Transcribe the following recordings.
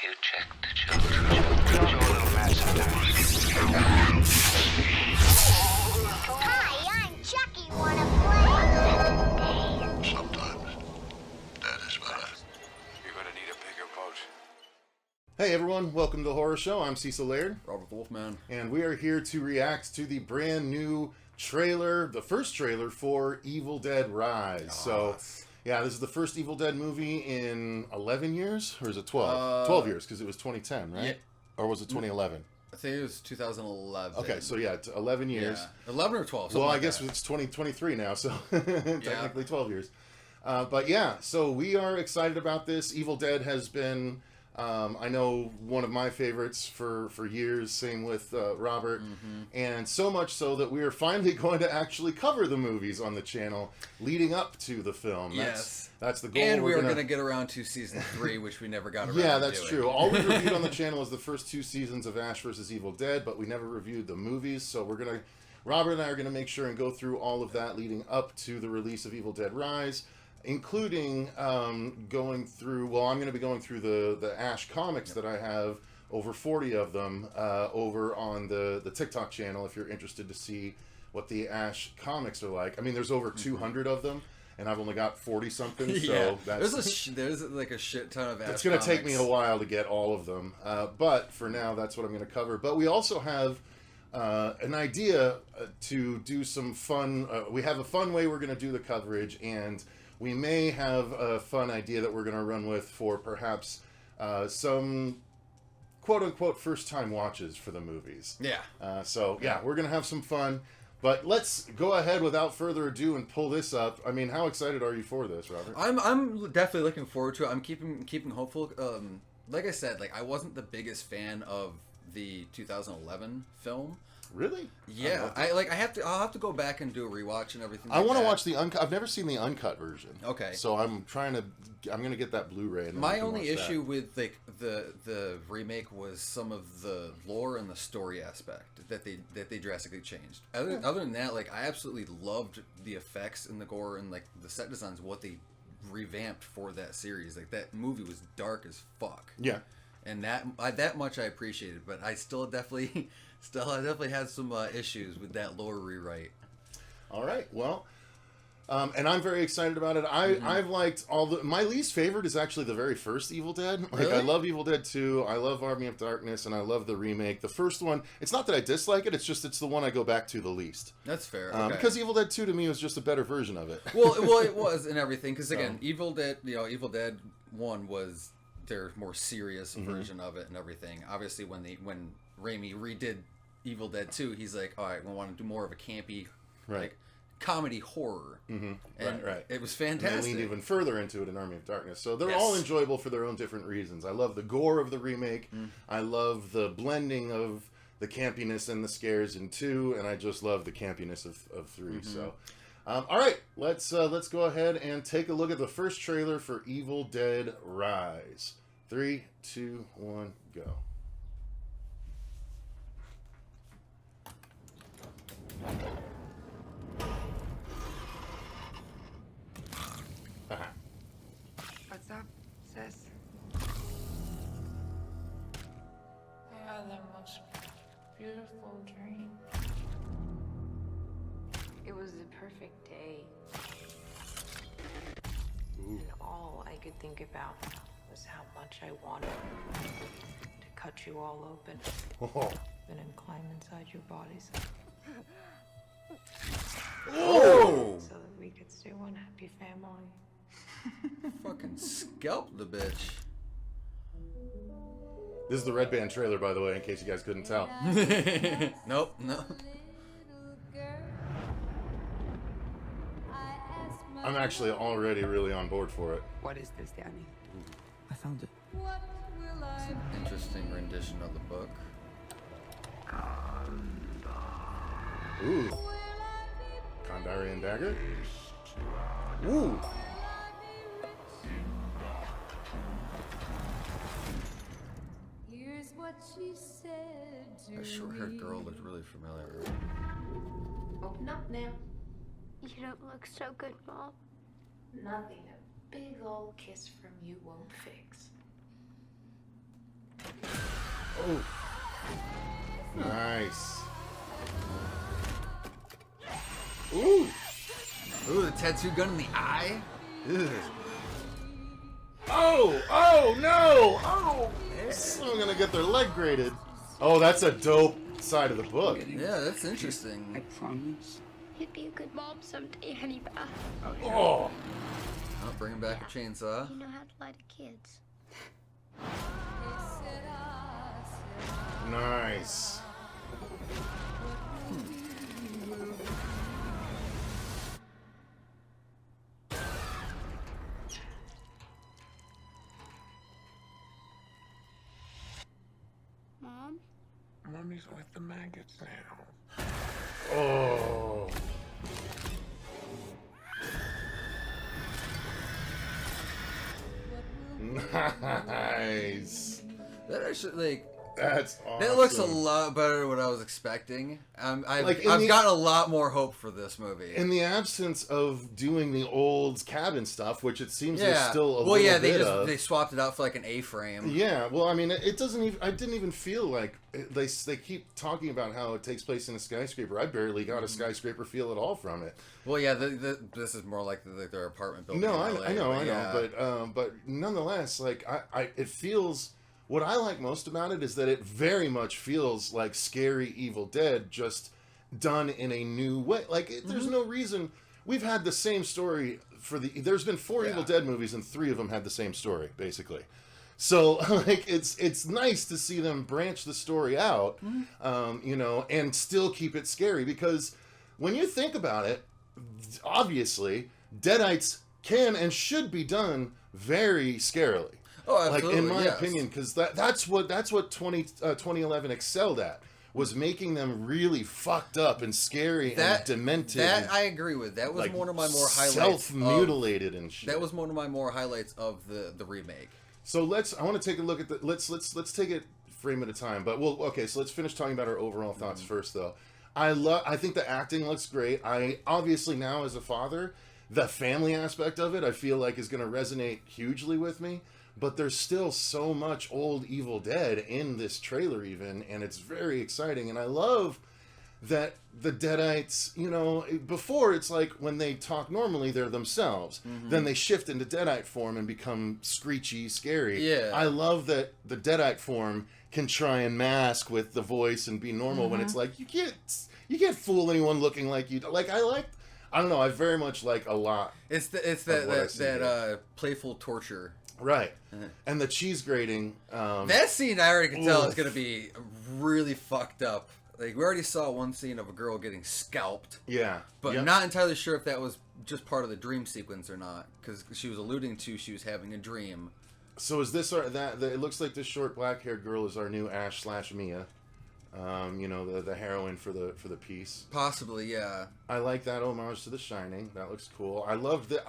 you check the children. You're a little mad sometimes. Hi, I'm Chucky. Wanna play? Sometimes. That is better. You're gonna need a bigger boat. Hey everyone, welcome to the Horror Show. I'm Cecil Laird. Robert the Wolfman. And we are here to react to the brand new trailer, the first trailer for Evil Dead Rise. So, yeah, this is the first Evil Dead movie in 11 years? Or is it 12? 12 years, because it was 2010, right? Yeah. Or was it 2011? I think it was 2011. Okay, so yeah, it's 11 years. Yeah. 11 or 12. Well, like I guess that. it's 2023 now, so technically 12 years. But yeah, so we are excited about this. Evil Dead has been, I know, one of my favorites for years. Same with Robert. And so much so that we are finally going to actually cover the movies on the channel leading up to the film. That's the goal. And we're going to get around to season 3, which we never got around Yeah, to that's doing. true. All we reviewed on the channel is the first 2 seasons of Ash vs. Evil Dead, but we never reviewed the movies. So Robert and I are going to make sure and go through all of that leading up to the release of Evil Dead Rise, including going through, well, I'm going to be going through the Ash comics that I have, over 40 of them, over on the TikTok channel if you're interested to see what the Ash comics are like. I mean, there's over 200 of them, and I've only got 40 something, so there's like a shit ton of Ash it's going to take me a comics. while to get all of them, but for now, that's what I'm going to cover. But we also have an idea to do some fun. We have a fun way we're going to do the coverage, and we may have a fun idea that we're going to run with for perhaps some quote-unquote first-time watches for the movies. Yeah. So, yeah, we're going to have some fun. But let's go ahead without further ado and pull this up. I mean, how excited are you for this, Robert? I'm definitely looking forward to it. I'm keeping hopeful. Like I said, like I wasn't the biggest fan of the 2011 film. Really? Yeah, I'll have to go back and do a rewatch and everything. I like want to that. watch the uncut. I've never seen the uncut version. Okay. So I'm going to get that Blu-ray. And My only issue with like the remake was some of the lore and the story aspect that they drastically changed. Other than that, like I absolutely loved the effects and the gore and like the set designs, what they revamped for that series. Like that movie was dark as fuck. Yeah. And that much I appreciated, but I still definitely had some issues with that lore rewrite. All right. Well, and I'm very excited about it. I've liked my least favorite is actually the very first Evil Dead. Like Really? I love Evil Dead 2, I love Army of Darkness, and I love the remake. The first one, it's not that I dislike it, it's just it's the one I go back to the least. That's fair. Okay. Because Evil Dead 2 to me was just a better version of it. well, it was and everything. Because again, Evil Dead 1 was their more serious version of it and everything. Obviously, when Raimi redid Evil Dead 2, he's like, all right, we want to do more of a campy, like comedy horror. And right. it was And fantastic. they leaned even further into it in Army of Darkness. So they're all enjoyable for their own different reasons. I love the gore of the remake. I love the blending of the campiness and the scares in 2, and I just love the campiness of 3. So, all right, let's go ahead and take a look at the first trailer for Evil Dead Rise. 3, 2, 1, go. What's up, sis? I had the most beautiful dream. It was the perfect day. Ooh. And all I could think about was how much I wanted to cut you all open Oh. and then climb inside your bodies Oh! so that we could stay one happy family. Fucking scalp the bitch. This is the Red Band trailer, by the way, in case you guys couldn't tell. Nope, no. I'm actually already really on board for it. What is this, Danny? I found it. It's an interesting rendition of the book. Ooh. Kandarian Dagger? Ooh. Here's what she said to That short-haired girl looked really familiar. Open up now. You don't look so good, Mom. Nothing a big old kiss from you won't fix. Oh. Nice. Ooh. Ooh, the tattoo gun in the eye. Ugh. Oh no! Oh! Someone's gonna get their leg graded. Oh, that's a dope side of the book. Yeah, that's interesting. I promise. You'd be a good mom someday, honey bear. Oh! Oh, bringing back a chainsaw. You know how to lie to kids. Nice. Mom? Mommy's with the maggots now. Oh. Nice. That actually, like, That's awesome. that looks a lot better than what I was expecting. I've Like, in I've the- gotten a lot more hope for this movie. In the absence of doing the old cabin stuff, which it seems there's yeah. still a Well, little yeah, bit of. they swapped it out for like an A-frame. Yeah, well, I mean, it doesn't even. I didn't even feel like they keep talking about how it takes place in a skyscraper. I barely got a skyscraper feel at all from it. Well, yeah, this is more like their apartment building. No, in LA, I know, yeah. but nonetheless, like it feels. What I like most about it is that it very much feels like scary Evil Dead, just done in a new way. Like there's no reason. We've had the same story for the. There's been 4 Evil Dead movies, and 3 of them had the same story, basically. So like it's nice to see them branch the story out, you know, and still keep it scary, because when you think about it, obviously Deadites can and should be done very scarily. Oh, absolutely. Like in my yes. opinion, because that's what 2011 excelled at, was making them really fucked up and scary and demented. That and, I agree with. That was like, one of my more highlights. self-mutilated and shit. That was one of my more highlights of the remake. So I want to take a look at the. Let's take it frame at a time. But so let's finish talking about our overall thoughts first, though. I think the acting looks great. I obviously, now as a father, the family aspect of it, I feel like is going to resonate hugely with me. But there's still so much old Evil Dead in this trailer even, and it's very exciting. And I love that the Deadites, you know, before it's like when they talk normally, they're themselves. Then they shift into Deadite form and become screechy, scary. Yeah. I I love that the Deadite form can try and mask with the voice and be normal when it's like, you can't fool anyone looking like you. Like, I don't know, I very much like a lot. It's what I that playful torture. Right. And the cheese grating. That scene, I already can tell oof. it's gonna be really fucked up. Like, we already saw one scene of a girl getting scalped, Yeah. but Yep. not entirely sure if that was just part of the dream sequence or not, because she was alluding to she was having a dream. So is this it looks like this short black-haired girl is our new Ash/Mia. You know, the heroine for the piece. Possibly, yeah. I like that homage to The Shining. That looks cool. I love that.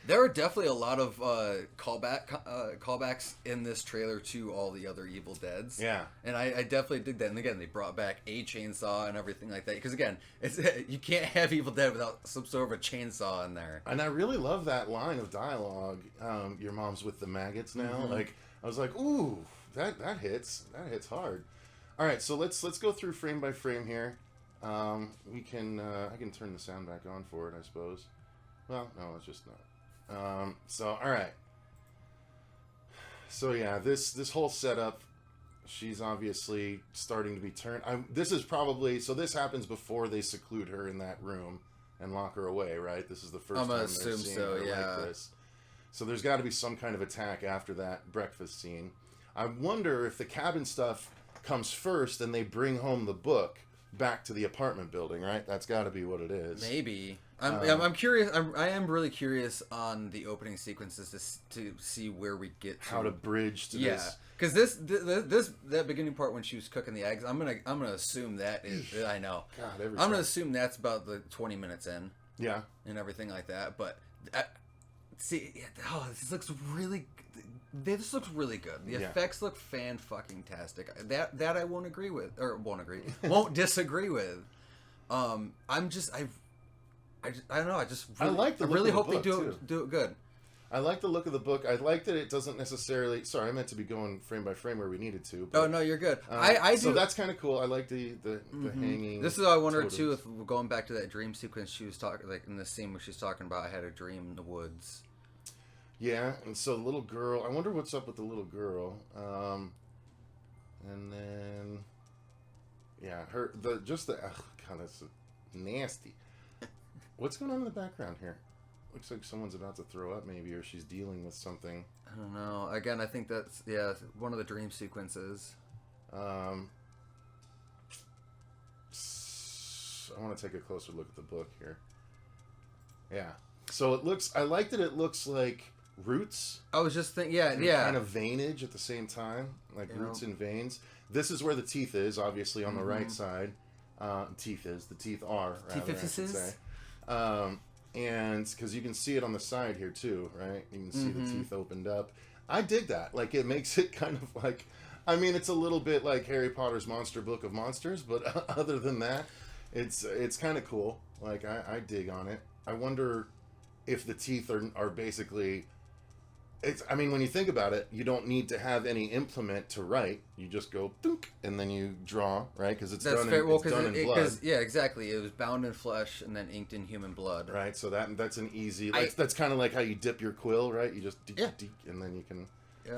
There are definitely a lot of callbacks in this trailer to all the other Evil Deads. Yeah. And I definitely dig that. And again, they brought back a chainsaw and everything like that. Because again, you can't have Evil Dead without some sort of a chainsaw in there. And I really love that line of dialogue. Your mom's with the maggots now. Like, I was like, ooh, that hits. That hits hard. All right, so let's go through frame by frame here. We can I can turn the sound back on for it, I suppose. Well, no, it's just not. So all right. So yeah, this whole setup, she's obviously starting to be turned. This happens before they seclude her in that room and lock her away, right? This is the first I'm time gonna they're assume seeing so, her yeah. like this. So there's got to be some kind of attack after that breakfast scene. I wonder if the cabin stuff comes first and they bring home the book back to the apartment building, right? That's got to be what it is. Maybe. I'm curious. I am really curious on the opening sequences to see where we get to. How to bridge to Yeah, this. because that beginning part when she was cooking the eggs, I'm gonna assume that is. I know. God, every I'm time. gonna assume that's about the 20 minutes in Yeah. and everything like that. But this looks really. This looks really good. The effects look fan-fucking-tastic. That I won't agree with, or won't disagree with. I don't know. I I like the I look really of the hope they book, do it good. I like the look of the book. I like that it doesn't necessarily. Sorry, I meant to be going frame by frame where we needed to. But, Oh no, you're good. I do. So that's kind of cool. I like the hanging. This is what I wondered totems. too. If we're going back to that dream sequence, she was talking like in the scene where she's talking about I had a dream in the woods. Yeah, and so the little girl. I wonder what's up with the little girl. And then, yeah, God, that's nasty. What's going on in the background here? Looks like someone's about to throw up, maybe, or she's dealing with something. I don't know. Again, I think that's one of the dream sequences. I want to take a closer look at the book here. Yeah. So it looks. I like that it looks like roots. I was just thinking, And kind of veinage at the same time, like roots and veins. This is where the teeth is, obviously, on the right side. The teeth are, rather, I should say. And because you can see it on the side here too, right? You can see the teeth opened up. I dig that. Like, it makes it kind of like, I mean, it's a little bit like Harry Potter's Monster Book of Monsters, but other than that, it's kind of cool. Like, I dig on it. I wonder if the teeth are basically. I mean, when you think about it, you don't need to have any implement to write. You just go, dunk, and then you draw, right? Because it's done in blood. Yeah, exactly. It was bound in flesh and then inked in human blood. Right, so that's an easy. That's kind of like how you dip your quill, right? You just deek, and then you can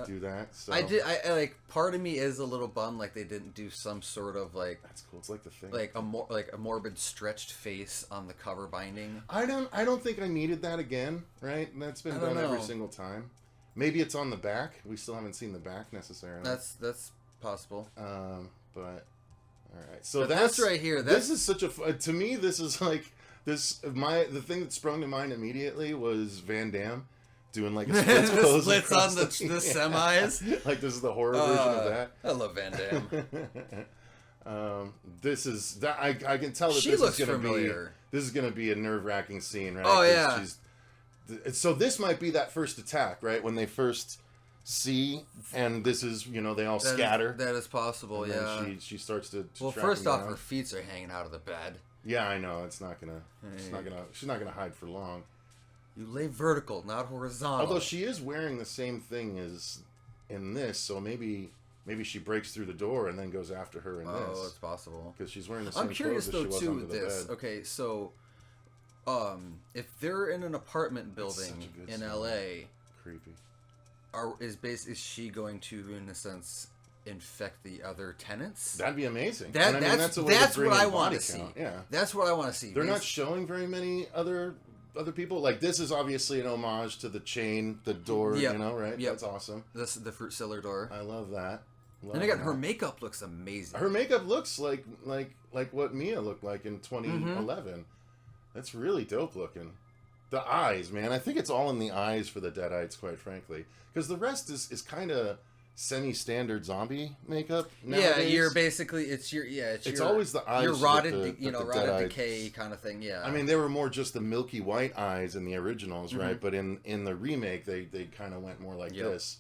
do that. So I like. Part of me is a little bummed, like they didn't do some sort of like. That's cool. It's like the thing. Like a morbid stretched face on the cover binding. I don't think I needed that again. Right, and that's been done every single time. Maybe it's on the back. We still haven't seen the back necessarily. That's possible. But all right. So that's right here. This is such a to me. This is like this. The thing that sprung to mind immediately was Van Damme doing like a splits pose splits on the semis. Like this is the horror version of that. I love Van Damme. This is that I can tell that she this looks is going to be. familiar. This is going to be a nerve-wracking scene, right? Oh yeah. So this might be that first attack, right? When they first see, and this is, they all scatter. That is possible, and yeah. She starts to well, track first them off, down. her feet are hanging out of the bed. Yeah, I know. She's not gonna hide for long. You lay vertical, not horizontal. Although she is wearing the same thing as in this, so maybe she breaks through the door and then goes after her in this. Oh, it's possible. Because she's wearing the same I'm curious clothes though as she too was with under the this. bed. Okay, so if they're in an apartment building in LA, creepy. Is she going to, in a sense, infect the other tenants? That'd be amazing. That's what I want to see. Yeah, that's what I want to see. They're not showing very many other people. Like, this is obviously an homage to the chain, the door. Right? Yep. That's awesome. This the fruit cellar door. I love that. And again, her makeup looks amazing. Her makeup looks like what Mia looked like in 2011. That's really dope looking. The eyes, man. I think it's all in the eyes for the Deadites, quite frankly. Because the rest is kind of semi-standard zombie makeup nowadays. Yeah, you're basically, it's always the eyes. Your rotted, rotted Deadites. Decay kind of thing, yeah. I mean, they were more just the milky white eyes in the originals, right? But in the remake, they kind of went more like this.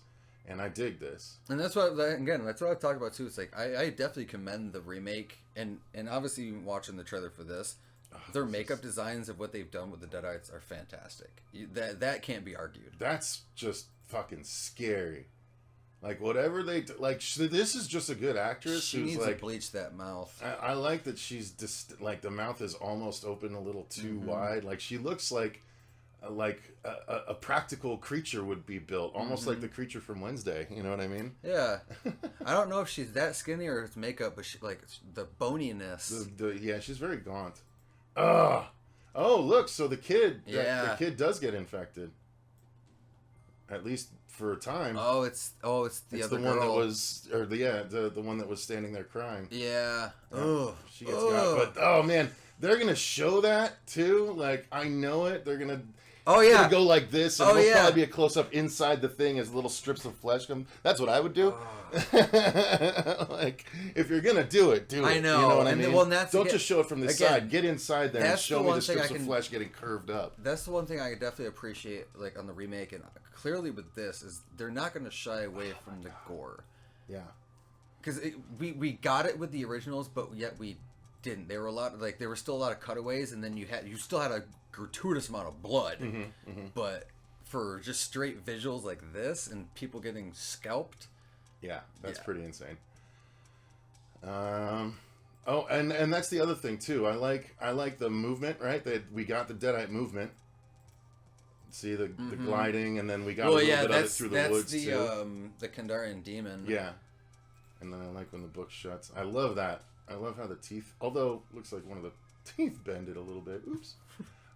And I dig this. And that's what I talk about too. It's like, I definitely commend the remake. And obviously, watching the trailer for this, their makeup designs of what they've done with the Deadites are fantastic. That can't be argued. That's just fucking scary. Like, whatever they like, this is just a good actress. She who's needs like, to bleach that mouth. I like that she's just like the mouth is almost open a little too wide. Like, she looks like a practical creature would be built, almost like the creature from Wednesday. You know what I mean? Yeah. I don't know if she's that skinny or it's makeup, but the boniness. Yeah, she's very gaunt. Oh, look! So the kid, the kid does get infected, at least for a time. It's the other one girl. that was, or the one that was standing there crying. Yeah. She gets got, but oh man, they're gonna show that too. Like, I know it. They're gonna. Oh yeah. Gonna go like this, and it'll probably be a close up inside the thing as little strips of flesh come. That's what I would do. Like, if you're gonna do it, do it. I know. You know what I mean? Well, don't just show it from the side. Get inside there and show me the strips of flesh getting curved up. That's the one thing I definitely appreciate, like on the remake, and clearly with this is they're not going to shy away from the gore. Yeah. Because we got it with the originals, but yet we didn't. There were still a lot of cutaways, and then you still had a gratuitous amount of blood, but for just straight visuals like this and people getting scalped. Yeah, that's pretty insane. Oh, and that's the other thing too. I like the movement, right? That we got the Deadite movement. See the gliding, and then we got a little bit of it through the woods too. That's the Kandarian demon. Yeah, and then I like when the book shuts. I love that. I love how the teeth, although looks like one of the teeth bended a little bit. Oops.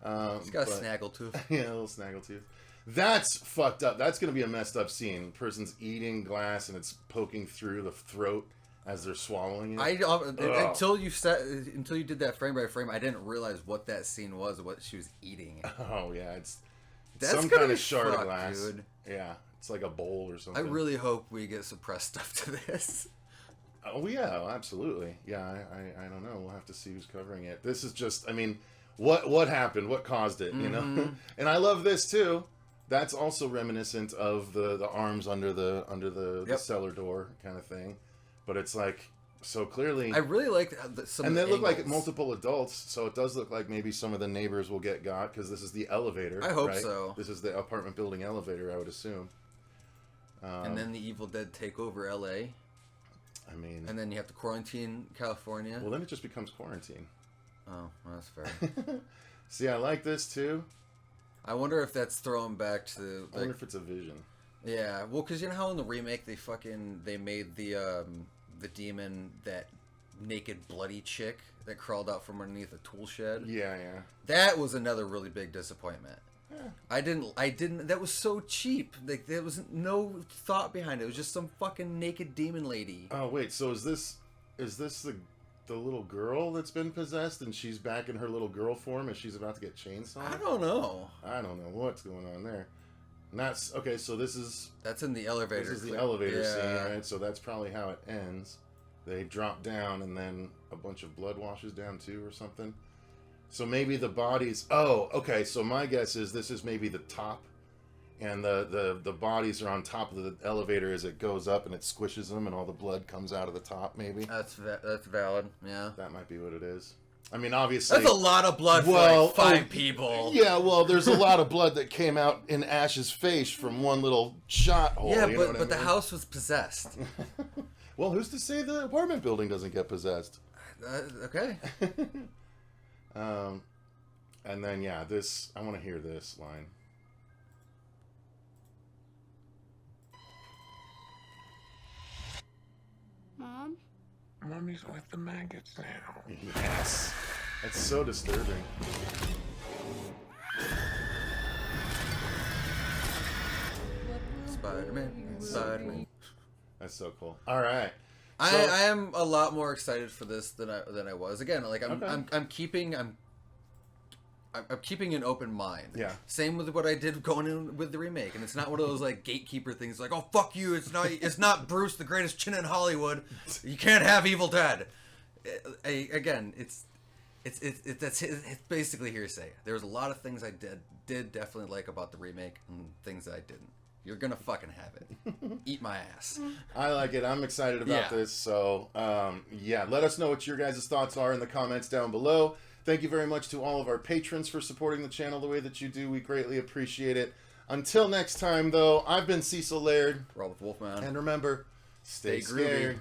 It's got a snaggle tooth. Yeah, a little snaggle tooth. That's fucked up. That's going to be a messed up scene. The person's eating glass and it's poking through the throat as they're swallowing it. Until you did that frame by frame, I didn't realize what that scene was, what she was eating. Oh yeah, it's That's some gonna kind be of shard of fucked, glass. dude. Yeah, it's like a bowl or something. I really hope we get suppressed stuff to this. Oh yeah, absolutely. Yeah, I don't know. We'll have to see who's covering it. This is just, I mean, what happened? What caused it? You know. And I love this too. That's also reminiscent of the arms under the cellar door kind of thing. But it's like so clearly. I really like some. And of they the look like angles. multiple adults, so it does look like maybe some of the neighbors will get got because this is the elevator. I hope right? so. This is the apartment building elevator, I would assume. And then the Evil Dead take over L.A. I mean, And then you have to quarantine California. well, then it just becomes quarantine. Oh, well, that's fair. See, I like this too. I wonder if that's thrown back to I wonder if it's a vision. yeah. Well, because you know how in the remake they made the demon that naked bloody chick that crawled out from underneath a tool shed. Yeah, yeah. That was another really big disappointment. I didn't. That was so cheap. Like there was no thought behind it. It was just some fucking naked demon lady. Oh wait, so is this the little girl that's been possessed and she's back in her little girl form and she's about to get chainsawed? I don't know. I don't know what's going on there. And that's okay. So That's in the elevator. this is the clip. elevator scene, Yeah. right? So that's probably how it ends. They drop down and then a bunch of blood washes down too, or something. So maybe the bodies. Oh, okay. So my guess is this is maybe the top, and the bodies are on top of the elevator as it goes up, and it squishes them, and all the blood comes out of the top. Maybe That's valid. Yeah. that might be what it is. I mean, obviously, That's a lot of blood for like 5 people. Yeah, well, there's a lot of blood that came out in Ash's face from one little shot hole. Yeah, you know but what I the mean? house was possessed. Well, who's to say the apartment building doesn't get possessed? Okay. And then yeah, I want to hear this line. Mom? Mommy's with the maggots now. Yes, that's so disturbing. Spider-Man. That's so cool. All right, I So- am a lot more excited for this than I was. Again, like I'm keeping an open mind. Yeah. Same with what I did going in with the remake, and it's not one of those like gatekeeper things like, oh fuck you, it's not Bruce, the greatest chin in Hollywood. You can't have Evil Dead. Again, it's basically hearsay. There was a lot of things I did definitely like about the remake, and things that I didn't. You're gonna fucking have it. Eat my ass. I like it. I'm excited about Yeah. this. So yeah, let us know what your guys' thoughts are in the comments down below. Thank you very much to all of our patrons for supporting the channel the way that you do. We greatly appreciate it. Until next time, though, I've been Cecil Laird. Robert Wolfman. And remember, stay Stay groovy. scared.